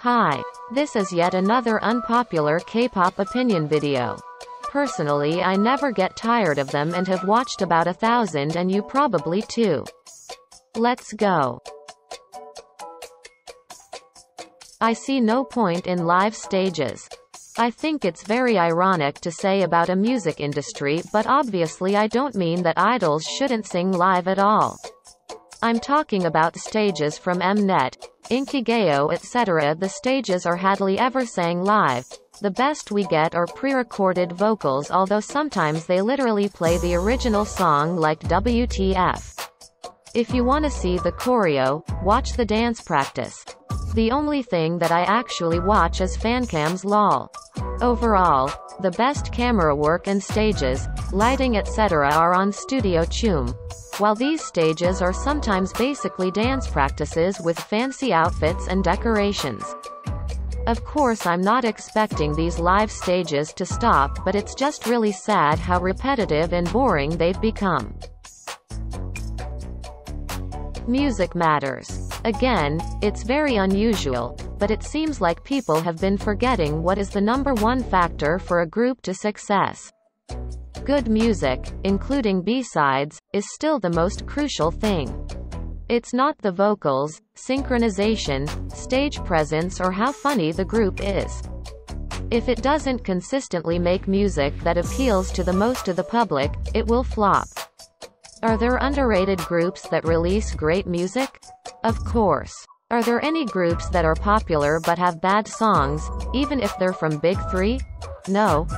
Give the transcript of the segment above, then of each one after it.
Hi. This is yet another unpopular K-pop opinion video. Personally, I never get tired of them and have watched about 1,000, and you probably too. Let's go. I see no point in live stages. I think it's very ironic to say about a music industry, but obviously I don't mean that idols shouldn't sing live at all. I'm talking about stages from Mnet, Inkigayo, etc. The stages are hardly ever sang live. The best we get are pre-recorded vocals, although sometimes they literally play the original song like WTF. If you wanna see the choreo, watch the dance practice. The only thing that I actually watch is fancams lol. Overall, the best camera work and stages, lighting etc. are on Studio Chum, while these stages are sometimes basically dance practices with fancy outfits and decorations. Of course, I'm not expecting these live stages to stop, but it's just really sad how repetitive and boring they've become. Music matters. Again, it's very unusual, but it seems like people have been forgetting what is the #1 factor for a group to success. Good music, including B-sides, is still the most crucial thing. It's not the vocals, synchronization, stage presence, or how funny the group is. If it doesn't consistently make music that appeals to the most of the public, it will flop. Are there underrated groups that release great music? Of course. Are there any groups that are popular but have bad songs, even if they're from Big Three? No.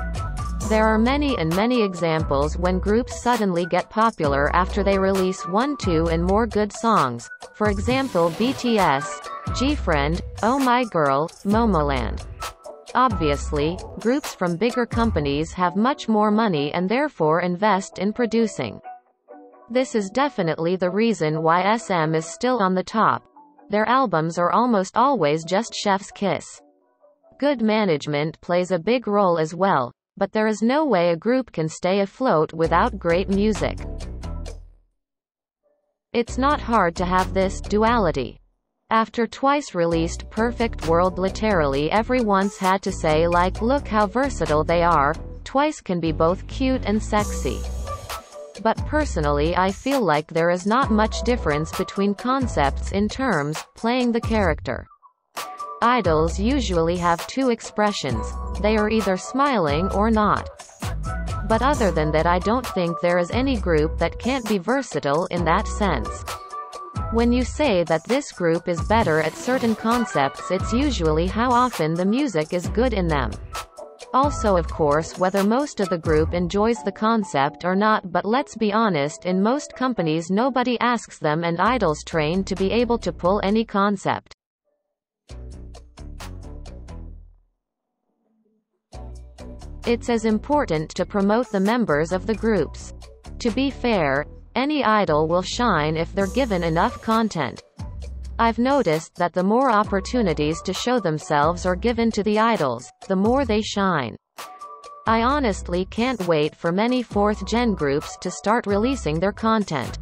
There are many examples when groups suddenly get popular after they release 1, 2 and more good songs. For example, BTS, G-Friend, Oh My Girl, Momoland. Obviously, groups from bigger companies have much more money and therefore invest in producing. This is definitely the reason why SM is still on the top. Their albums are almost always just chef's kiss. Good management plays a big role as well, but there is no way a group can stay afloat without great music. It's not hard to have this duality. After Twice released Perfect World, literally everyone's had to say like, look how versatile they are. Twice can be both cute and sexy. But personally, I feel like there is not much difference between concepts in terms playing the character. Idols usually have two expressions. They are either smiling or not. But other than that, I don't think there is any group that can't be versatile in that sense. When you say that this group is better at certain concepts, it's usually how often the music is good in them. Also, of course, whether most of the group enjoys the concept or not, but let's be honest, in most companies nobody asks them and idols train to be able to pull any concept. It's as important to promote the members of the groups. To be fair, any idol will shine if they're given enough content. I've noticed that the more opportunities to show themselves are given to the idols, the more they shine. I honestly can't wait for many 4th-gen groups to start releasing their content.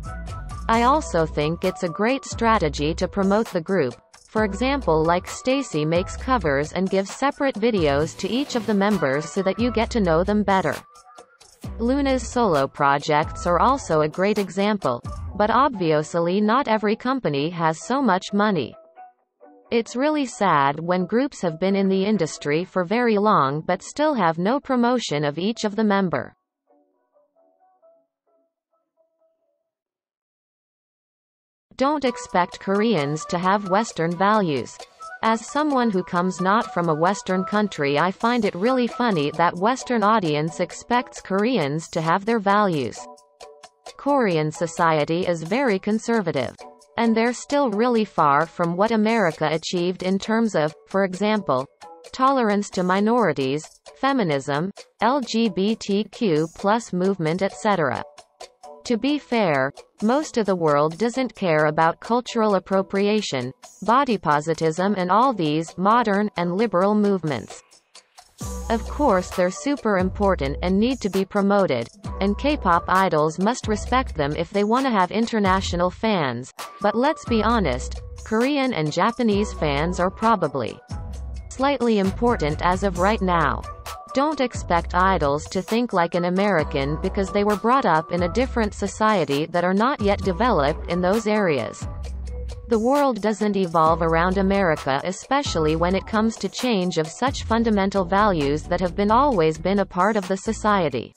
I also think it's a great strategy to promote the group. For example, like Stacy makes covers and gives separate videos to each of the members so that you get to know them better. Luna's solo projects are also a great example. But obviously not every company has so much money. It's really sad when groups have been in the industry for very long but still have no promotion of each of the member. Don't expect Koreans to have Western values. As someone who comes not from a Western country, I find it really funny that Western audience expects Koreans to have their values. Korean society is very conservative. And they're still really far from what America achieved in terms of, for example, tolerance to minorities, feminism, LGBTQ+ movement, etc. To be fair, most of the world doesn't care about cultural appropriation, body positivism and all these modern and liberal movements. Of course they're super important and need to be promoted, and K-pop idols must respect them if they want to have international fans, but let's be honest, Korean and Japanese fans are probably slightly important as of right now. Don't expect idols to think like an American because they were brought up in a different society that are not yet developed in those areas. The world doesn't evolve around America, especially when it comes to change of such fundamental values that have always been a part of the society.